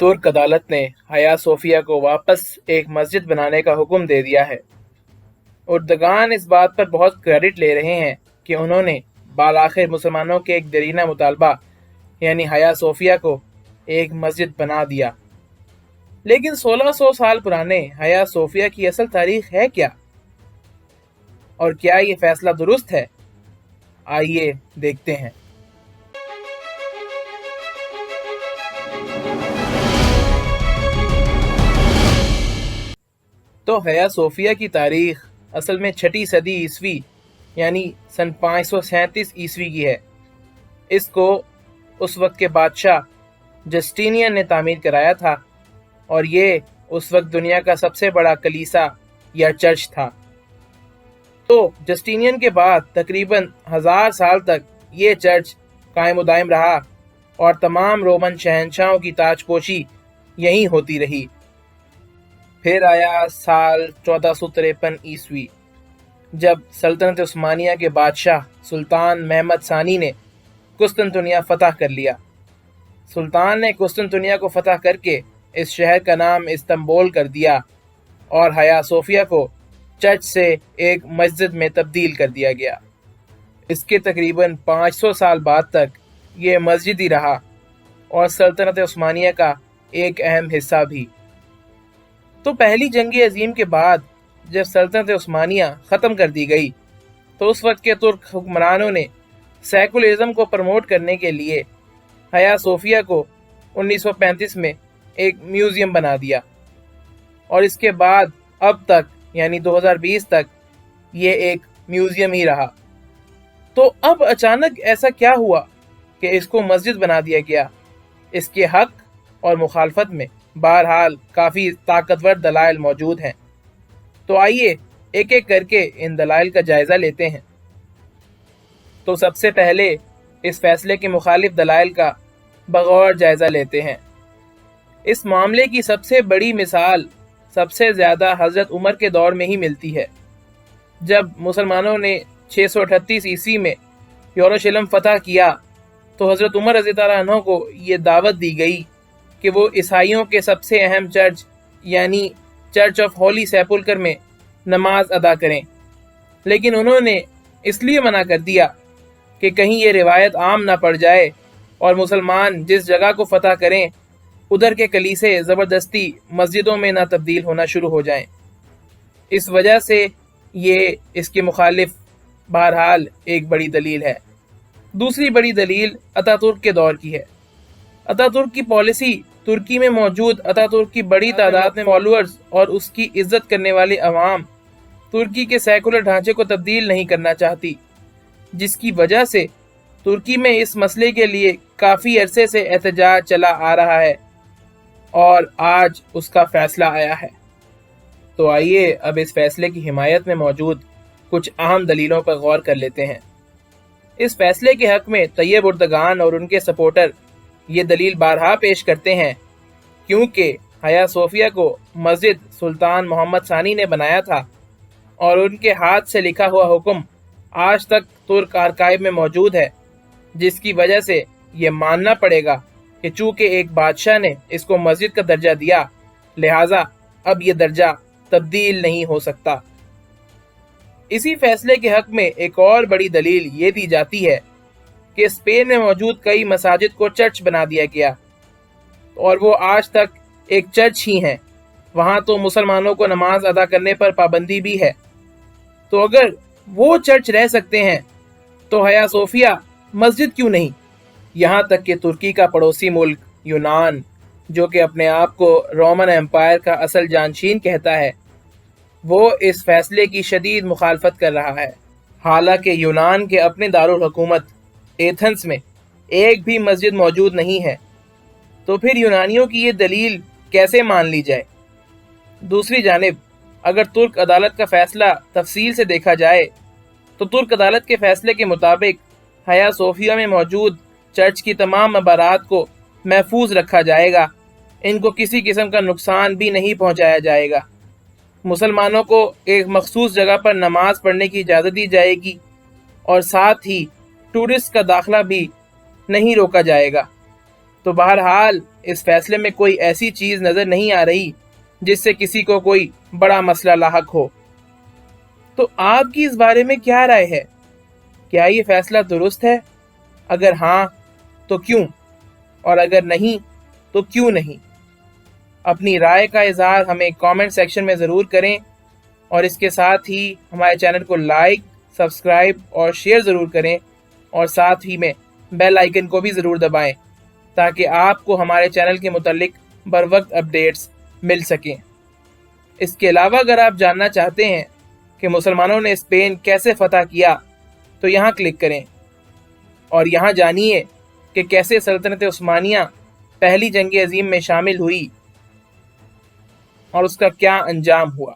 ترک عدالت نے حیا صوفیہ کو واپس ایک مسجد بنانے کا حکم دے دیا ہے۔ اردگان اس بات پر بہت کریڈٹ لے رہے ہیں کہ انہوں نے بالآخر مسلمانوں کے ایک دیرینہ مطالبہ یعنی حیا صوفیہ کو ایک مسجد بنا دیا۔ لیکن 1600 سال پرانے حیا صوفیہ کی اصل تاریخ ہے کیا؟ اور کیا یہ فیصلہ درست ہے؟ آئیے دیکھتے ہیں۔ تو حیا صوفیہ کی تاریخ اصل میں 6 صدی عیسوی یعنی سن 537 عیسوی کی ہے۔ اس کو اس وقت کے بادشاہ جسٹینین نے تعمیر کرایا تھا اور یہ اس وقت دنیا کا سب سے بڑا کلیسا یا چرچ تھا۔ تو جسٹینین کے بعد تقریباً 1000 سال تک یہ چرچ قائم و دائم رہا اور تمام رومن شہنشاہوں کی تاج پوشی یہیں ہوتی رہی۔ پھر آیا سال 1453 عیسوی جب سلطنت عثمانیہ کے بادشاہ سلطان محمد ثانی نے قسطنطنیہ فتح کر لیا۔ سلطان نے قسطنطنیہ کو فتح کر کے اس شہر کا نام استنبول کر دیا اور حیا صوفیہ کو چرچ سے ایک مسجد میں تبدیل کر دیا گیا۔ اس کے تقریباً 500 سال بعد تک یہ مسجد ہی رہا اور سلطنت عثمانیہ کا ایک اہم حصہ بھی۔ تو پہلی جنگ عظیم کے بعد جب سلطنت عثمانیہ ختم کر دی گئی تو اس وقت کے ترک حکمرانوں نے سیکولرزم کو پروموٹ کرنے کے لیے حیا صوفیہ کو 1935 میں ایک میوزیم بنا دیا اور اس کے بعد اب تک یعنی 2020 تک یہ ایک میوزیم ہی رہا۔ تو اب اچانک ایسا کیا ہوا کہ اس کو مسجد بنا دیا گیا؟ اس کے حق اور مخالفت میں بہرحال کافی طاقتور دلائل موجود ہیں۔ تو آئیے ایک ایک کر کے ان دلائل کا جائزہ لیتے ہیں۔ تو سب سے پہلے اس فیصلے کے مخالف دلائل کا بغور جائزہ لیتے ہیں۔ اس معاملے کی سب سے بڑی مثال سب سے زیادہ حضرت عمر کے دور میں ہی ملتی ہے، جب مسلمانوں نے 638 عیسوی میں یروشلم فتح کیا تو حضرت عمر رضی اللہ عنہ کو یہ دعوت دی گئی کہ وہ عیسائیوں کے سب سے اہم چرچ یعنی چرچ آف ہولی سیپولکر میں نماز ادا کریں، لیکن انہوں نے اس لیے منع کر دیا کہ کہیں یہ روایت عام نہ پڑ جائے اور مسلمان جس جگہ کو فتح کریں ادھر کے کلیسے زبردستی مسجدوں میں نہ تبدیل ہونا شروع ہو جائیں۔ اس وجہ سے یہ اس کے مخالف بہرحال ایک بڑی دلیل ہے۔ دوسری بڑی دلیل اتا ترک کے دور کی ہے۔ اتا ترک کی پالیسی ترکی میں موجود اتا ترک کی بڑی تعداد میں فالوورز اور اس کی عزت کرنے والی عوام ترکی کے سیکولر ڈھانچے کو تبدیل نہیں کرنا چاہتی، جس کی وجہ سے ترکی میں اس مسئلے کے لیے کافی عرصے سے احتجاج چلا آ رہا ہے اور آج اس کا فیصلہ آیا ہے۔ تو آئیے اب اس فیصلے کی حمایت میں موجود کچھ اہم دلیلوں پر غور کر لیتے ہیں۔ اس فیصلے کے حق میں طیب اردگان اور ان کے سپورٹر یہ دلیل بارہا پیش کرتے ہیں کیونکہ حیا صوفیہ کو مسجد سلطان محمد ثانی نے بنایا تھا اور ان کے ہاتھ سے لکھا ہوا حکم آج تک ترک آرکائیو میں موجود ہے، جس کی وجہ سے یہ ماننا پڑے گا کہ چونکہ ایک بادشاہ نے اس کو مسجد کا درجہ دیا لہٰذا اب یہ درجہ تبدیل نہیں ہو سکتا۔ اسی فیصلے کے حق میں ایک اور بڑی دلیل یہ دی جاتی ہے کہ اسپین میں موجود کئی مساجد کو چرچ بنا دیا گیا اور وہ آج تک ایک چرچ ہی ہیں، وہاں تو مسلمانوں کو نماز ادا کرنے پر پابندی بھی ہے۔ تو اگر وہ چرچ رہ سکتے ہیں تو حیا صوفیہ مسجد کیوں نہیں؟ یہاں تک کہ ترکی کا پڑوسی ملک یونان جو کہ اپنے آپ کو رومن امپائر کا اصل جانشین کہتا ہے، وہ اس فیصلے کی شدید مخالفت کر رہا ہے، حالانکہ یونان کے اپنے دارالحکومت ایتھنز میں ایک بھی مسجد موجود نہیں ہے۔ تو پھر یونانیوں کی یہ دلیل کیسے مان لی جائے؟ دوسری جانب اگر ترک عدالت کا فیصلہ تفصیل سے دیکھا جائے تو ترک عدالت کے فیصلے کے مطابق حیا صوفیہ میں موجود چرچ کی تمام عبارات کو محفوظ رکھا جائے گا، ان کو کسی قسم کا نقصان بھی نہیں پہنچایا جائے گا۔ مسلمانوں کو ایک مخصوص جگہ پر نماز پڑھنے کی اجازت دی جائے گی اور ساتھ ہی ٹورسٹ کا داخلہ بھی نہیں روکا جائے گا۔ تو بہرحال اس فیصلے میں کوئی ایسی چیز نظر نہیں آ رہی جس سے کسی کو کوئی بڑا مسئلہ لاحق ہو۔ تو آپ کی اس بارے میں کیا رائے ہے؟ کیا یہ فیصلہ درست ہے؟ اگر ہاں تو کیوں؟ اور اگر نہیں تو کیوں نہیں؟ اپنی رائے کا اظہار ہمیں کامنٹ سیکشن میں ضرور کریں، اور اس کے ساتھ ہی ہمارے چینل کو لائک، سبسکرائب اور شیئر ضرور کریں، اور ساتھ ہی میں بیل آئیکن کو بھی ضرور دبائیں تاکہ آپ کو ہمارے چینل کے متعلق بر وقت اپڈیٹس مل سکیں۔ اس کے علاوہ اگر آپ جاننا چاہتے ہیں کہ مسلمانوں نے اسپین کیسے فتح کیا تو یہاں کلک کریں، اور یہاں جانیے کہ کیسے سلطنت عثمانیہ پہلی جنگ عظیم میں شامل ہوئی اور اس کا کیا انجام ہوا۔